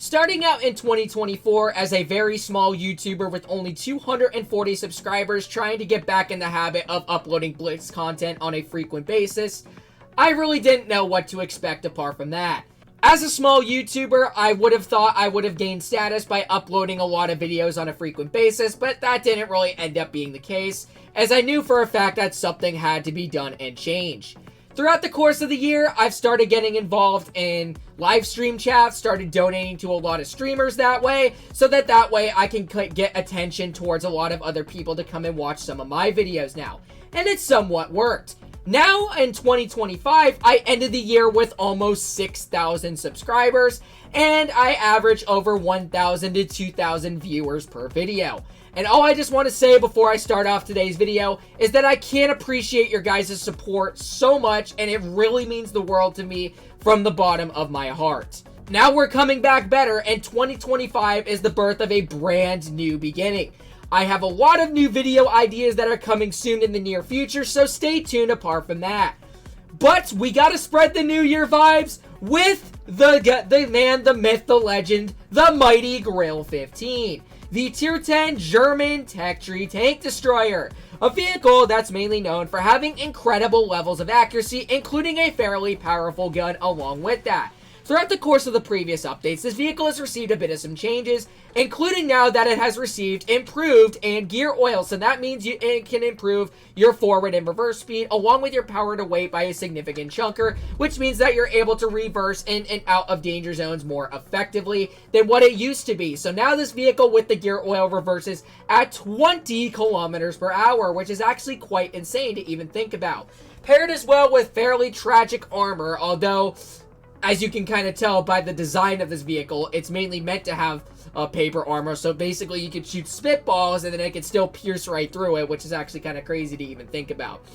Starting out in 2024 as a very small YouTuber with only 240 subscribers trying to get back in the habit of uploading Blitz content on a frequent basis, I really didn't know what to expect apart from that. As a small YouTuber, I would have thought I would have gained status by uploading a lot of videos on a frequent basis, but that didn't really end up being the case, as I knew for a fact that something had to be done and changed. Throughout the course of the year, I've started getting involved in live stream chats, started donating to a lot of streamers that way, so that way I can get attention towards a lot of other people to come and watch some of my videos now. And it somewhat worked. Now, in 2025, I ended the year with almost 6,000 subscribers, and I average over 1,000 to 2,000 viewers per video. And all I just want to say before I start off today's video is that I can't appreciate your guys' support so much, and it really means the world to me from the bottom of my heart. Now we're coming back better, and 2025 is the birth of a brand new beginning. I have a lot of new video ideas that are coming soon in the near future, so stay tuned apart from that. But we gotta spread the New Year vibes with the man, the myth, the legend, the mighty Grille 15. The Tier 10 German tech tree tank destroyer. A vehicle that's mainly known for having incredible levels of accuracy, including a fairly powerful gun along with that. Throughout the course of the previous updates, this vehicle has received a bit of some changes, including now that it has received improved and gear oil. So that means it can improve your forward and reverse speed along with your power to weight by a significant chunker, which means that you're able to reverse in and out of danger zones more effectively than what it used to be. So now this vehicle with the gear oil reverses at 20 kilometers per hour, which is actually quite insane to even think about. Paired as well with fairly tragic armor, although as you can kind of tell by the design of this vehicle, it's mainly meant to have paper armor, so basically you could shoot spitballs and then it could still pierce right through it, which is actually kind of crazy to even think about.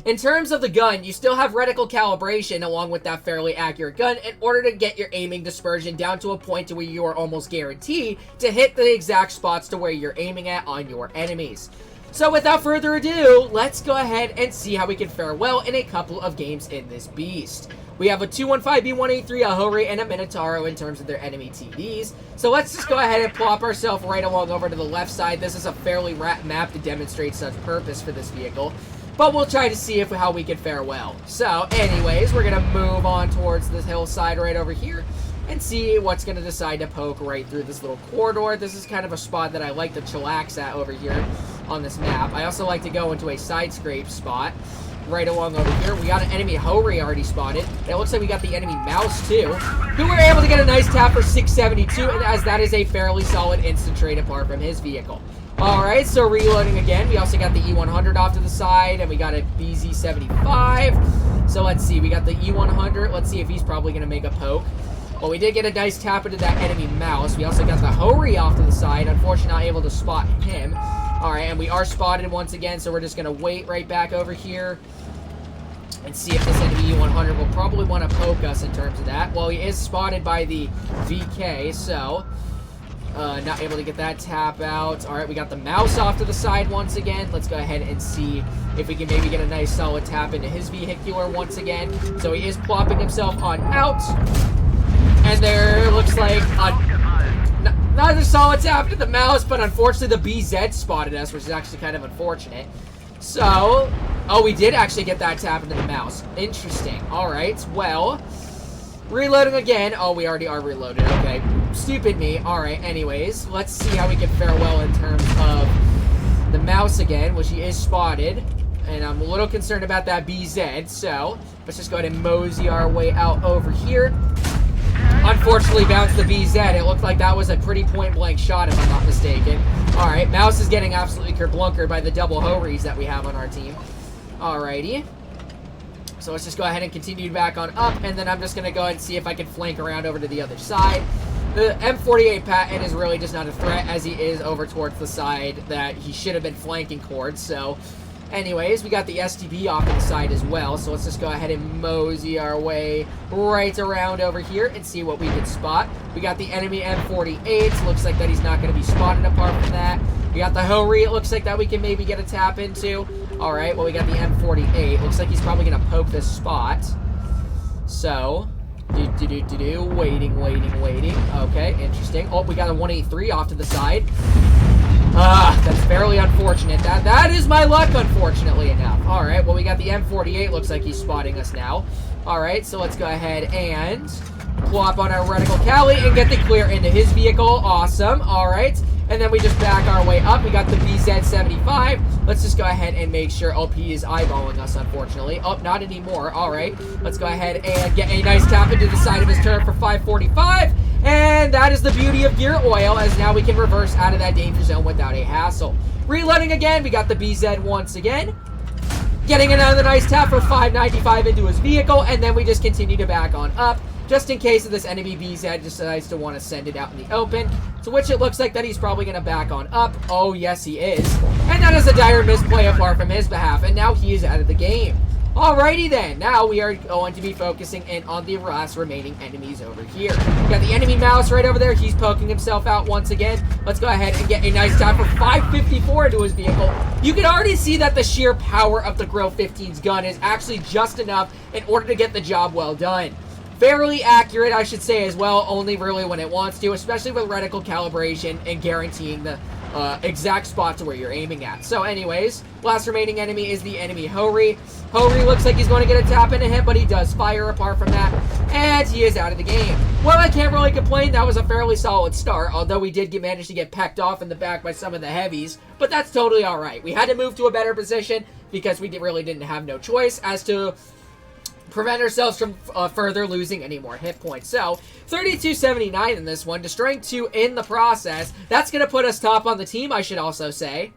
In terms of the gun, you still have reticle calibration along with that fairly accurate gun in order to get your aiming dispersion down to a point to where you are almost guaranteed to hit the exact spots to where you're aiming at on your enemies. So without further ado, let's go ahead and see how we can fare well in a couple of games in this beast. We have a 215B183, a Hori, and a Minotauro in terms of their enemy TDs. So let's just go ahead and plop ourselves right along over to the left side. This is a fairly wrapped map to demonstrate such purpose for this vehicle, but we'll try to see how we can fare well. So anyways, we're going to move on towards this hillside right over here and see what's going to decide to poke right through this little corridor. This is kind of a spot that I like to chillax at over here on this map. I also like to go into a side scrape spot right along over here. We got an enemy Hori already spotted. It looks like we got the enemy Mouse too, who were able to get a nice tap for 672, and as that is a fairly solid instant trade apart from his vehicle. Alright, so reloading again. We also got the E100 off to the side, and we got a BZ75. So let's see, we got the E100. Let's see if he's probably going to make a poke. Well, we did get a nice tap into that enemy Mouse. We also got the Hori off to the side. Unfortunately, not able to spot him. Alright, and we are spotted once again, so we're just going to wait right back over here and see if this enemy E100 will probably want to poke us in terms of that. Well, he is spotted by the VK, so not able to get that tap out. Alright, we got the Mouse off to the side once again. Let's go ahead and see if we can maybe get a nice solid tap into his vehicular once again. So he is plopping himself on out. And there looks like not a solid tap to the Mouse, but unfortunately the BZ spotted us, which is actually kind of unfortunate. So, oh, we did actually get that tap into the Mouse. Interesting. Alright, well, reloading again. Oh, we already are reloaded. Okay, stupid me. Alright, anyways, let's see how we can fare well in terms of the Mouse again, which he is spotted. And I'm a little concerned about that BZ, so let's just go ahead and mosey our way out over here. Unfortunately, bounced the BZ. It looked like that was a pretty point-blank shot, if I'm not mistaken. Alright, Mouse is getting absolutely kerblunkered by the double Horis that we have on our team. Alrighty. So let's just go ahead and continue back on up, and then I'm just going to go ahead and see if I can flank around over to the other side. The M48 Patton is really just not a threat, as he is over towards the side that he should have been flanking towards, so anyways, we got the STB off to the side as well, so let's just go ahead and mosey our way right around over here and see what we can spot. We got the enemy M48. Looks like that he's not going to be spotted apart from that. We got the Hori. It looks like that we can maybe get a tap into. Alright, well, we got the M48. Looks like he's probably going to poke this spot. So, Waiting. Okay, interesting. Oh, we got a 183 off to the side. That's fairly unfortunate. That is my luck, unfortunately enough. All right, well, we got the M48. Looks like he's spotting us now. All right, so let's go ahead and plop on our reticle Cali and get the clear into his vehicle. Awesome. All right, and then we just back our way up. We got the BZ75. Let's just go ahead and make sure OP is eyeballing us, unfortunately. Oh, not anymore. All right, let's go ahead and get a nice tap into the side of his turret for 545. And that is the beauty of gear oil, as now we can reverse out of that danger zone without a hassle. Reloading again, we got the BZ once again. Getting another nice tap for 595 into his vehicle, and then we just continue to back on up, just in case of this enemy BZ decides to want to send it out in the open, to which it looks like that he's probably going to back on up. Oh, yes, he is. And that is a dire misplay apart from his behalf, and now he is out of the game. Alrighty then, now we are going to be focusing in on the last remaining enemies over here. We got the enemy mouse right over there. He's poking himself out once again. Let's go ahead and get a nice tap for 554 into his vehicle. You can already see that the sheer power of the Grille 15's gun is actually just enough in order to get the job well done. Fairly accurate, I should say, as well, only really when it wants to, especially with reticle calibration and guaranteeing the exact spot to where you're aiming at. So anyways, last remaining enemy is the enemy Hori. Hori looks like he's going to get a tap into him, but he does fire apart from that, and he is out of the game. Well, I can't really complain. That was a fairly solid start, although we did manage to get pecked off in the back by some of the heavies, but that's totally all right. We had to move to a better position because we really didn't have no choice as to prevent ourselves from further losing any more hit points. So, 3279 in this one, destroying 2 in the process. That's going to put us top on the team, I should also say.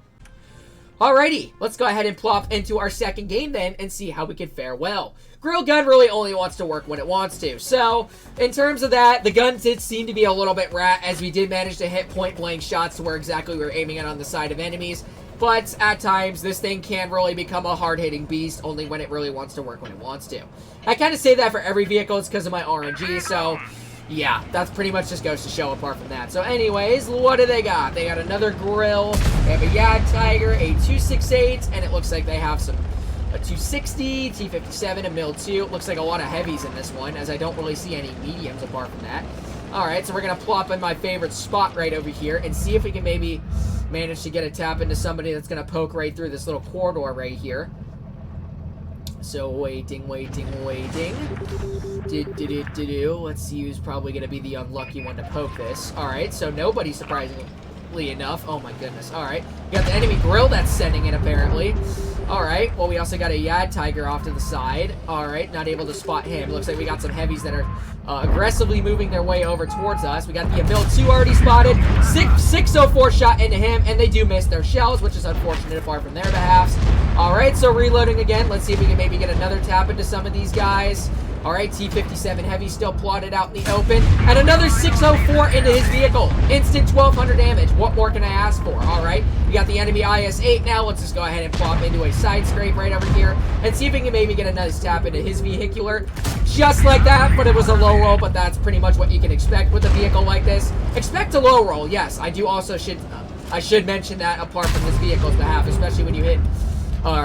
Alrighty, let's go ahead and plop into our second game then and see how we can fare well. Grille gun really only wants to work when it wants to. So, in terms of that, the gun did seem to be a little bit rat, as we did manage to hit point-blank shots to where exactly we were aiming at on the side of enemies. But at times, this thing can really become a hard-hitting beast only when it really wants to work when it wants to. I kind of say that for every vehicle. It's because of my RNG, so yeah, that's pretty much just goes to show apart from that. So anyways, what do they got? They got another Grille, they have a Yad Tiger, a 268, and it looks like they have a 260, T57, a Mil-2. It looks like a lot of heavies in this one, as I don't really see any mediums apart from that. Alright, so we're going to plop in my favorite spot right over here and see if we can maybe manage to get a tap into somebody that's going to poke right through this little corridor right here. So waiting. Let's see who's probably going to be the unlucky one to poke this. Alright, so nobody, surprisingly enough. Oh my goodness. Alright, we got the enemy Grille that's sending in apparently. Alright, well we also got a Yad Tiger off to the side. Alright, not able to spot him. Looks like we got some heavies that are aggressively moving their way over towards us. We got the Mil-2 already spotted. 604 shot into him, and they do miss their shells, which is unfortunate apart from their behalves. Alright, so reloading again. Let's see if we can maybe get another tap into some of these guys. Alright, T57 Heavy still plotted out in the open. And another 604 into his vehicle. Instant 1200 damage. What more can I ask for? Alright, we got the enemy IS-8 now. Let's just go ahead and plop into a side scrape right over here. And see if we can maybe get a nice tap into his vehicular. Just like that, but it was a low roll, but that's pretty much what you can expect with a vehicle like this. Expect a low roll, yes. I do also I should mention that apart from this vehicle's behalf, especially when you hit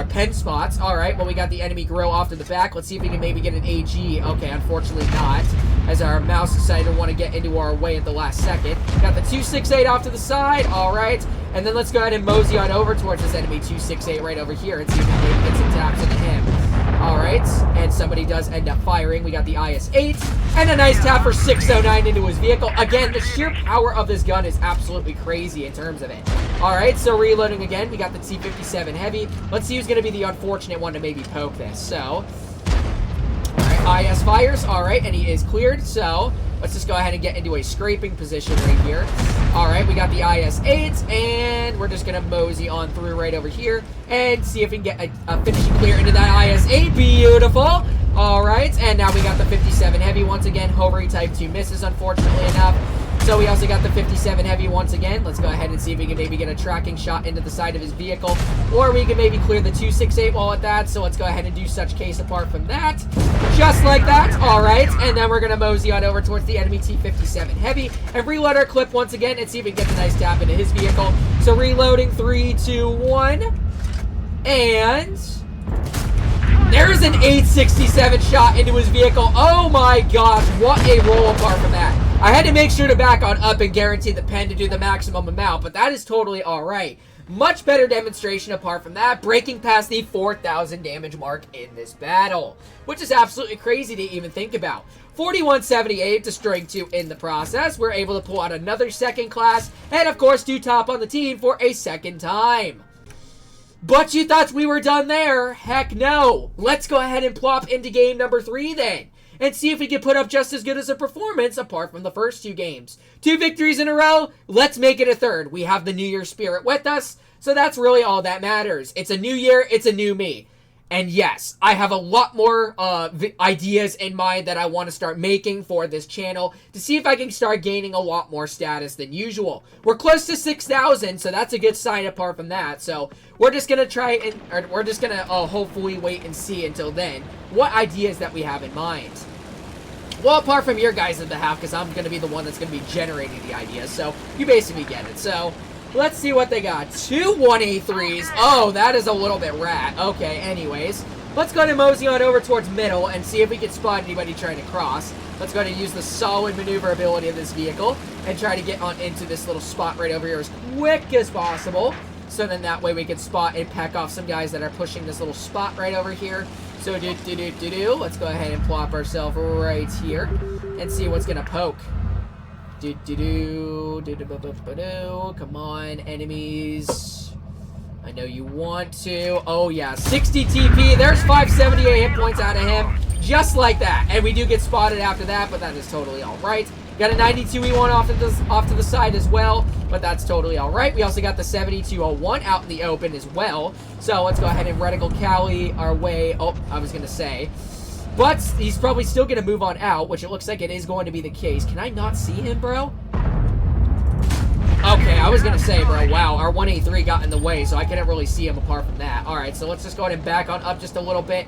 pen spots. Alright, well we got the enemy Grille off to the back. Let's see if we can maybe get an AG. Okay, unfortunately not, as our mouse decided to want to get into our way at the last second. Got the 268 off to the side. Alright, and then let's go ahead and mosey on over towards this enemy 268 right over here and see if we can maybe get some taps into him. Alright, and somebody does end up firing. We got the IS-8, and a nice tap for 609 into his vehicle. Again, the sheer power of this gun is absolutely crazy in terms of it. Alright, so reloading again. We got the T57 Heavy. Let's see who's going to be the unfortunate one to maybe poke this. So, alright, IS fires. Alright, and he is cleared. So, let's just go ahead and get into a scraping position right here. Alright, we got the IS-8, and we're just going to mosey on through right over here and see if we can get a finishing clear into that IS-8. Beautiful. Alright, and now we got the 57 Heavy once again. Hori Type 2 misses, unfortunately enough. So we also got the 57 Heavy once again. Let's go ahead and see if we can maybe get a tracking shot into the side of his vehicle. Or we can maybe clear the 268 while at that. So let's go ahead and do such case apart from that. Just like that. Alright. And then we're going to mosey on over towards the enemy T57 Heavy. And reload our clip once again and see if we can get a nice tap into his vehicle. So reloading 3, 2, 1. And There's an 867 shot into his vehicle. Oh my gosh, what a roll apart from that. I had to make sure to back on up and guarantee the pen to do the maximum amount, but that is totally alright. Much better demonstration apart from that, breaking past the 4,000 damage mark in this battle, which is absolutely crazy to even think about. 4178, destroying 2 in the process. We're able to pull out another second class, and of course, do top on the team for a second time. But you thought we were done there? Heck no. Let's go ahead and plop into game number 3 then, and see if we can put up just as good as a performance apart from the first 2 games. 2 victories in a row, let's make it a third. We have the New Year spirit with us, so that's really all that matters. It's a new year, it's a new me. And yes, I have a lot more ideas in mind that I want to start making for this channel to see if I can start gaining a lot more status than usual. We're close to 6,000, so that's a good sign apart from that. So we're just going to try and, or we're just going to hopefully wait and see until then what ideas that we have in mind. Well, apart from your guys in the half, because I'm going to be the one that's going to be generating the ideas, so you basically get it. So let's see what they got. 2 183s. Oh, that is a little bit rat. Okay, anyways. Let's go ahead and mosey on over towards middle and see if we can spot anybody trying to cross. Let's go ahead and use the solid maneuverability of this vehicle and try to get on into this little spot right over here as quick as possible. So then that way we can spot and peck off some guys that are pushing this little spot right over here. So let's go ahead and plop ourselves right here and see what's going to poke. Come on, enemies. I know you want to. Oh, yeah. 60 TP. There's 578 hit points out of him. Just like that. And we do get spotted after that, but that is totally alright. Got a 92E1 off to the side as well, but that's totally alright. We also got the 7201 out in the open as well. So let's go ahead and reticle Cali our way. Oh, I was going to say. But he's probably still going to move on out, which it looks like it is going to be the case. Can I not see him, bro? Okay, I was going to say, bro, wow, our 183 got in the way, so I couldn't really see him apart from that. Alright, so let's just go ahead and back on up just a little bit.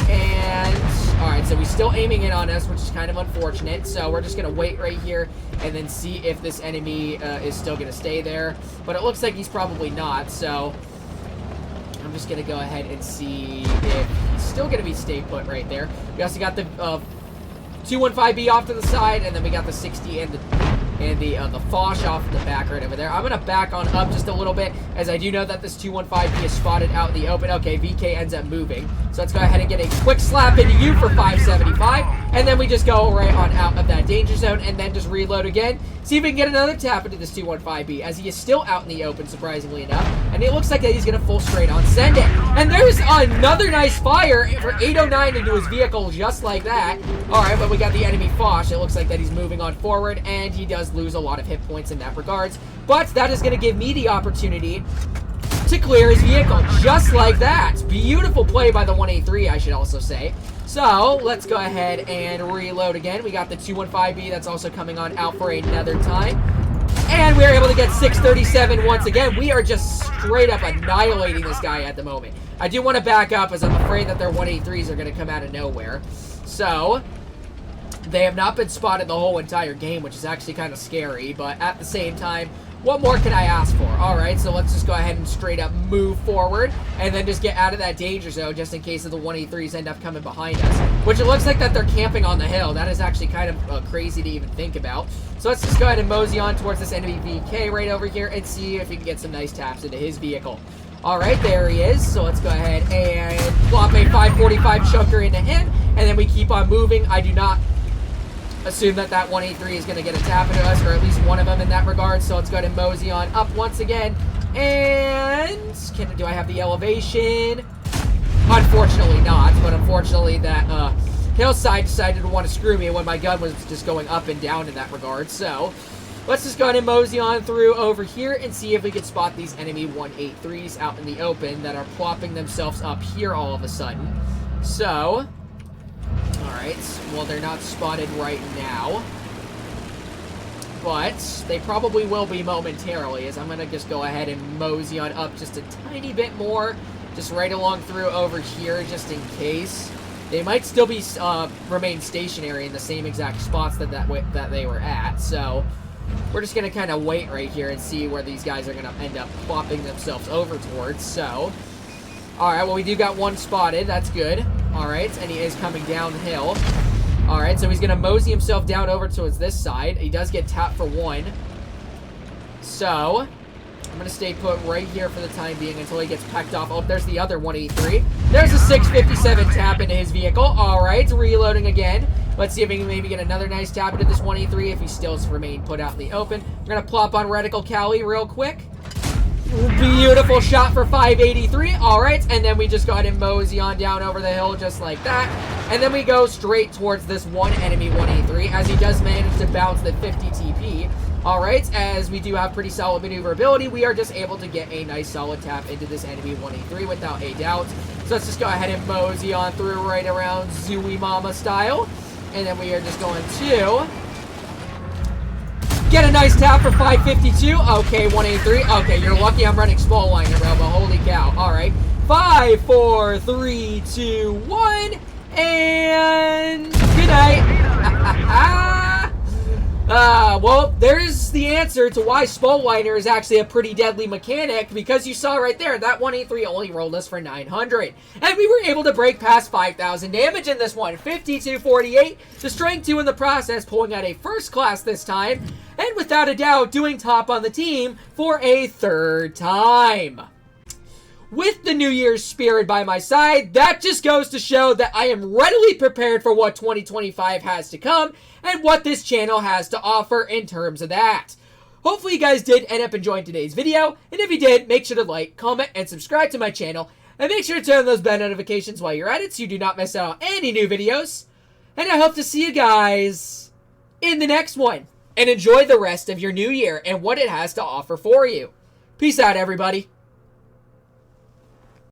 And, alright, so he's still aiming in on us, which is kind of unfortunate. So we're just going to wait right here and then see if this enemy is still going to stay there. But it looks like he's probably not, so I'm just going to go ahead and see if he's still going to be stay put right there. We also got the 215B off to the side, and then we got the 60 and the Foch off in the back right over there. I'm going to back on up just a little bit, as I do know that this 215B is spotted out in the open. Okay, VK ends up moving. So let's go ahead and get a quick slap into you for 575, and then we just go right on out of that danger zone, and then just reload again. See if we can get another tap into this 215B, as he is still out in the open, surprisingly enough. And it looks like that he's going to full straight on send it. And there's another nice fire for 809 into his vehicle, just like that. Alright, but we got the enemy Foch. It looks like that he's moving on forward, and he does lose a lot of hit points in that regards. But that is going to give me the opportunity to clear his vehicle, just like that. Beautiful play by the 183, I should also say. So, let's go ahead and reload again. We got the 215B that's also coming on out for another time. And we're able to get 637 once again. We are just straight up annihilating this guy at the moment. I do want to back up, as I'm afraid that their 183s are going to come out of nowhere. So, they have not been spotted the whole entire game, which is actually kind of scary. But at the same time, what more can I ask for? Alright, so let's just go ahead and straight up move forward, and then just get out of that danger zone, just in case of the 183s end up coming behind us. Which it looks like that they're camping on the hill. That is actually kind of crazy to even think about. So let's just go ahead and mosey on towards this enemy VK right over here, and see if we can get some nice taps into his vehicle. Alright, there he is. So let's go ahead and plop a 545 chunker into him, and then we keep on moving. I do not assume that that 183 is going to get a tap into us, or at least one of them in that regard. So let's go ahead and mosey on up once again. And do I have the elevation? Unfortunately not, but unfortunately that hillside decided to want to screw me when my gun was just going up and down in that regard. So let's just go ahead and mosey on through over here and see if we can spot these enemy 183s out in the open that are plopping themselves up here all of a sudden. So, alright, well, they're not spotted right now, but they probably will be momentarily, as I'm going to just go ahead and mosey on up just a tiny bit more, just right along through over here, just in case. They might still be remain stationary in the same exact spots that they were at, so we're just going to kind of wait right here and see where these guys are going to end up plopping themselves over towards. So, alright, well, we do got one spotted. That's good. Alright, and he is coming downhill. Alright, so he's going to mosey himself down over towards this side. He does get tapped for 1. So, I'm going to stay put right here for the time being until he gets pecked off. Oh, there's the other 183. There's a 657 tap into his vehicle. Alright, reloading again. Let's see if we can maybe get another nice tap into this 183 if he still remains put out in the open. We're going to plop on Reticle Cali real quick. Beautiful shot for 583. Alright, and then we just go ahead and mosey on down over the hill just like that. And then we go straight towards this one enemy 183 as he does manage to bounce the 50 TP. Alright, as we do have pretty solid maneuverability, we are just able to get a nice solid tap into this enemy 183 without a doubt. So let's just go ahead and mosey on through right around Zooey Mama style. And then we are just going to get a nice tap for 552. Okay, 183. Okay, you're lucky I'm running small liner rail, but holy cow. Alright. 5, 4, 3, 2, 1. And good night. Well, there's the answer to why small liner is actually a pretty deadly mechanic, because you saw right there, that 183 only rolled us for 900. And we were able to break past 5,000 damage in this one. 5248, destroying 2 in the process, pulling out a first class this time, and without a doubt, doing top on the team for a 3rd time. With the New Year's spirit by my side, that just goes to show that I am readily prepared for what 2025 has to come and what this channel has to offer in terms of that. Hopefully you guys did end up enjoying today's video, and if you did, make sure to like, comment, and subscribe to my channel, and make sure to turn on those bell notifications while you're at it so you do not miss out on any new videos. And I hope to see you guys in the next one, and enjoy the rest of your new year and what it has to offer for you. Peace out, everybody.